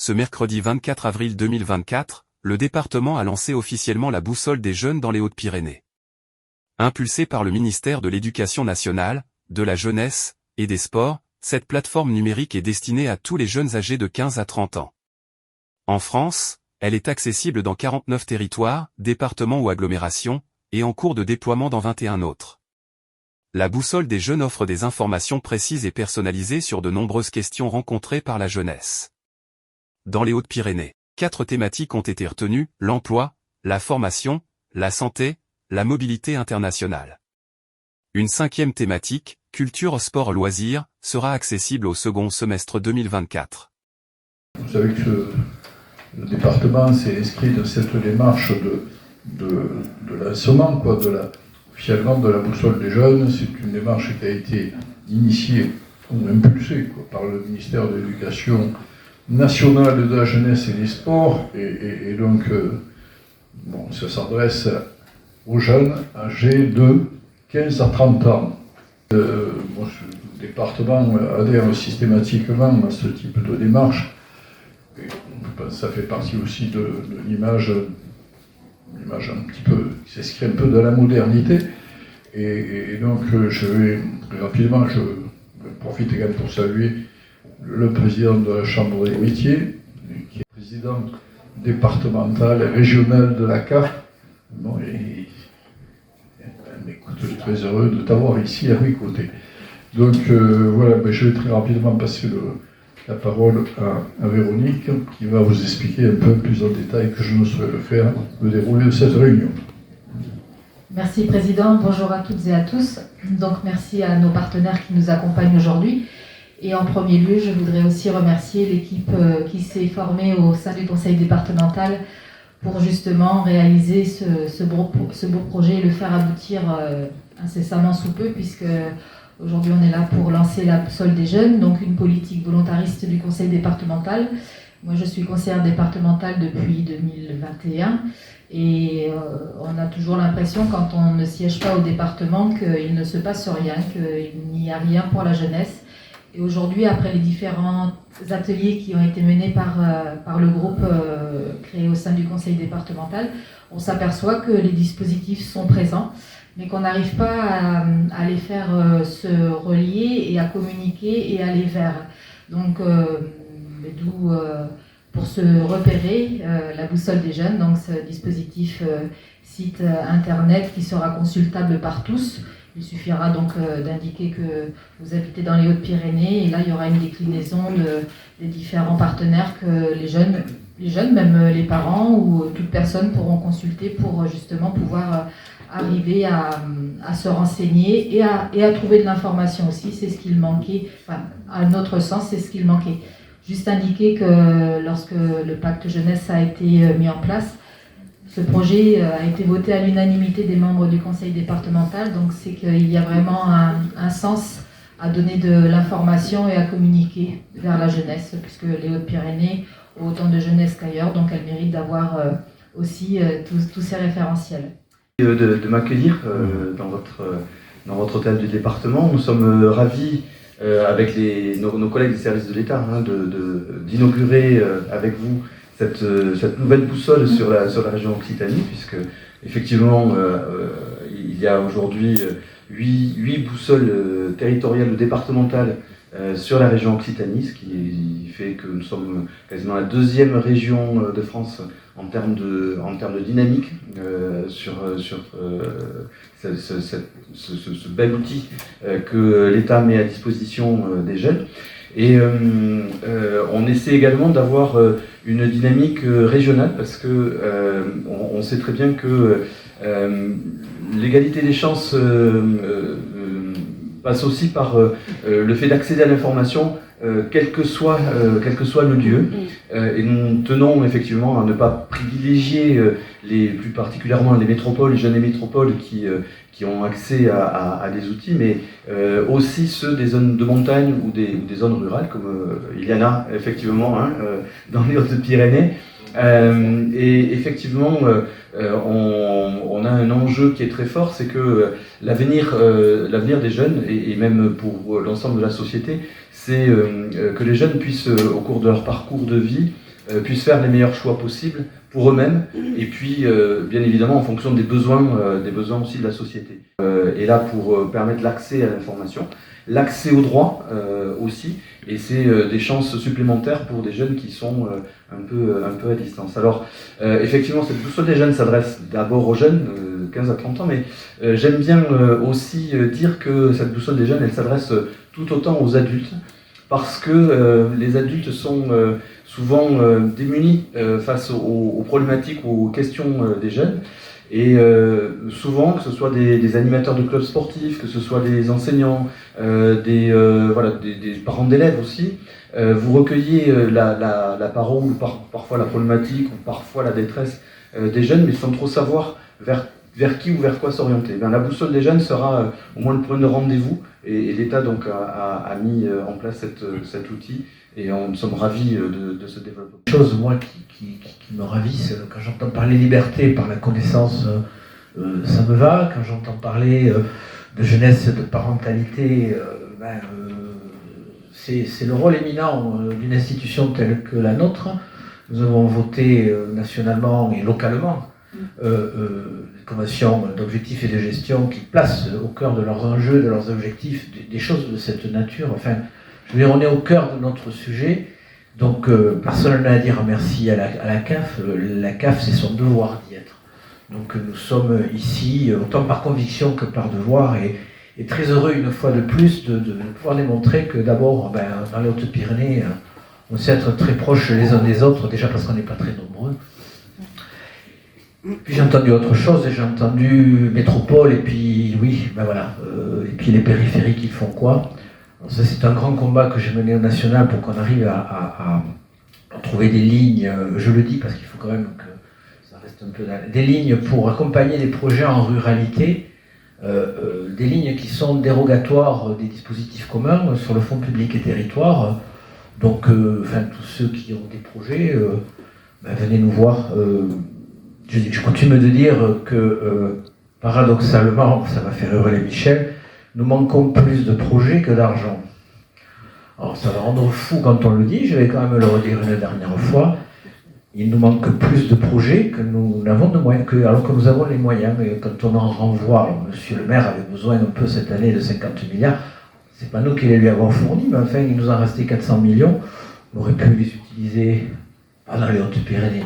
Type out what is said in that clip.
ce mercredi 24 avril 2024, le département a lancé officiellement la boussole des jeunes dans les Hautes-Pyrénées. Impulsée par le ministère de l'Éducation nationale, de la jeunesse et des sports, cette plateforme numérique est destinée à tous les jeunes âgés de 15 à 30 ans. En France, elle est accessible dans 49 territoires, départements ou agglomérations, et en cours de déploiement dans 21 autres. La boussole des jeunes offre des informations précises et personnalisées sur de nombreuses questions rencontrées par la jeunesse. Dans les Hautes-Pyrénées, 4 thématiques ont été retenues: l'emploi, la formation, la santé, la mobilité internationale. Une 5e thématique, culture, sport, loisirs, sera accessible au second semestre 2024. Vous savez que le département s'est inscrit dans cette démarche de lancement, officiellement de la boussole des jeunes. C'est une démarche qui a été initiée ou impulsée par le ministère de l'Éducation nationale, de la jeunesse et des sports. Et donc, ça s'adresse aux jeunes âgés de 15 à 30 ans. Le département adhère systématiquement à ce type de démarche. Et ça fait partie aussi de l'image un petit peu, qui s'inscrit un peu de la modernité. Et donc, je vais rapidement, je profite également pour saluer le président de la Chambre des métiers, qui est président départemental et régional de la CAF. Écoute, je suis très heureux de t'avoir ici à mes côtés. Donc je vais très rapidement passer la parole à Véronique, qui va vous expliquer un peu plus en détail que je ne saurais le faire, le déroulé de cette réunion. Merci Président, bonjour à toutes et à tous. Donc merci à nos partenaires qui nous accompagnent aujourd'hui. Et en premier lieu, je voudrais aussi remercier l'équipe qui s'est formée au sein du conseil départemental pour justement réaliser ce beau projet et le faire aboutir incessamment sous peu, puisque aujourd'hui on est là pour lancer la boussole des jeunes, donc une politique volontariste du conseil départemental. Moi je suis conseillère départementale depuis 2021 et on a toujours l'impression, quand on ne siège pas au département, qu'il ne se passe rien, qu'il n'y a rien pour la jeunesse. Et aujourd'hui, après les différents ateliers qui ont été menés par le groupe créé au sein du conseil départemental, on s'aperçoit que les dispositifs sont présents, mais qu'on n'arrive pas à les faire se relier et à communiquer et aller vers. Donc, d'où, pour se repérer, la boussole des jeunes, donc ce dispositif site internet qui sera consultable par tous. Il suffira donc d'indiquer que vous habitez dans les Hautes-Pyrénées, et là il y aura une déclinaison des différents partenaires que les jeunes, même les parents ou toute personne pourront consulter pour justement pouvoir arriver à se renseigner et à trouver de l'information aussi. C'est ce qu'il manquait, à notre sens, c'est ce qu'il manquait. Juste indiquer que lorsque le pacte jeunesse a été mis en place, ce projet a été voté à l'unanimité des membres du conseil départemental, donc c'est qu'il y a vraiment un sens à donner de l'information et à communiquer vers la jeunesse, puisque les Hautes-Pyrénées ont autant de jeunesse qu'ailleurs, donc elles méritent d'avoir aussi tous ces référentiels. De m'accueillir dans votre hôtel du département. Nous sommes ravis, avec nos collègues des services de l'État, d'inaugurer avec vous cette nouvelle boussole sur la région Occitanie, puisque effectivement il y a aujourd'hui 8 boussoles territoriales ou départementales sur la région Occitanie, ce qui fait que nous sommes quasiment la 2e région de France en termes de dynamique sur ce bel outil que l'État met à disposition des jeunes. Et on essaie également d'avoir une dynamique régionale, parce que on sait très bien que l'égalité des chances passe aussi par le fait d'accéder à l'information, quel que soit le lieu. Et nous tenons effectivement à ne pas privilégier plus particulièrement les métropoles, les jeunes des métropoles qui ont accès à des outils, mais aussi ceux des zones de montagne ou des zones rurales, comme il y en a effectivement dans les Hautes-Pyrénées. Et effectivement, on a un enjeu qui est très fort, c'est que l'avenir des jeunes, et même pour l'ensemble de la société, c'est que les jeunes puissent, au cours de leur parcours de vie, puissent faire les meilleurs choix possibles pour eux-mêmes, et puis bien évidemment en fonction des besoins aussi de la société. Et là, pour permettre l'accès à l'information, l'accès au droit aussi, et c'est des chances supplémentaires pour des jeunes qui sont un peu à distance. Alors effectivement, cette boussole des jeunes s'adresse d'abord aux jeunes, 15 à 30 ans, mais j'aime bien aussi dire que cette boussole des jeunes, elle s'adresse tout autant aux adultes, parce que les adultes sont souvent démunis face aux problématiques ou aux questions des jeunes. Et souvent, que ce soit des animateurs de clubs sportifs, que ce soit des enseignants, des parents d'élèves aussi, vous recueillez la parole, ou parfois la problématique, ou parfois la détresse des jeunes, mais sans trop savoir vers qui ou vers quoi s'orienter. La boussole des jeunes sera au moins le point de rendez-vous, et l'État donc a mis en place cet outil, et nous sommes ravis de ce développement. Une chose, moi, qui me ravisse, quand j'entends parler liberté par la connaissance, ça me va. Quand j'entends parler de jeunesse, de parentalité, c'est le rôle éminent d'une institution telle que la nôtre. Nous avons voté nationalement et localement des conventions d'objectifs et de gestion qui placent au cœur de leurs enjeux, de leurs objectifs, des choses de cette nature. Enfin, je veux dire, on est au cœur de notre sujet, donc personne n'a à dire merci à la CAF. La CAF, c'est son devoir d'y être. Donc nous sommes ici, autant par conviction que par devoir, et très heureux une fois de plus de pouvoir démontrer que d'abord, dans les Hautes-Pyrénées, on sait être très proches les uns des autres, déjà parce qu'on n'est pas très nombreux. Puis j'ai entendu autre chose, j'ai entendu métropole, et puis oui, et puis les périphériques, ils font quoi? Alors ça, c'est un grand combat que j'ai mené au national pour qu'on arrive à trouver des lignes, je le dis parce qu'il faut quand même que ça reste un peu des lignes pour accompagner les projets en ruralité, des lignes qui sont dérogatoires des dispositifs communs sur le fonds public et territoire. Donc, tous ceux qui ont des projets, venez nous voir. Je coutume de dire que, paradoxalement, ça va faire hurler Michel, nous manquons plus de projets que d'argent. Alors ça va rendre fou quand on le dit, je vais quand même le redire une dernière fois. Il nous manque plus de projets que nous n'avons de moyens, alors que nous avons les moyens. Mais quand on en renvoie, alors, monsieur le maire avait besoin un peu cette année de 50 milliards, c'est pas nous qui les lui avons fournis, mais enfin il nous en restait 400 millions, on aurait pu les utiliser dans les Hautes-Pyrénées.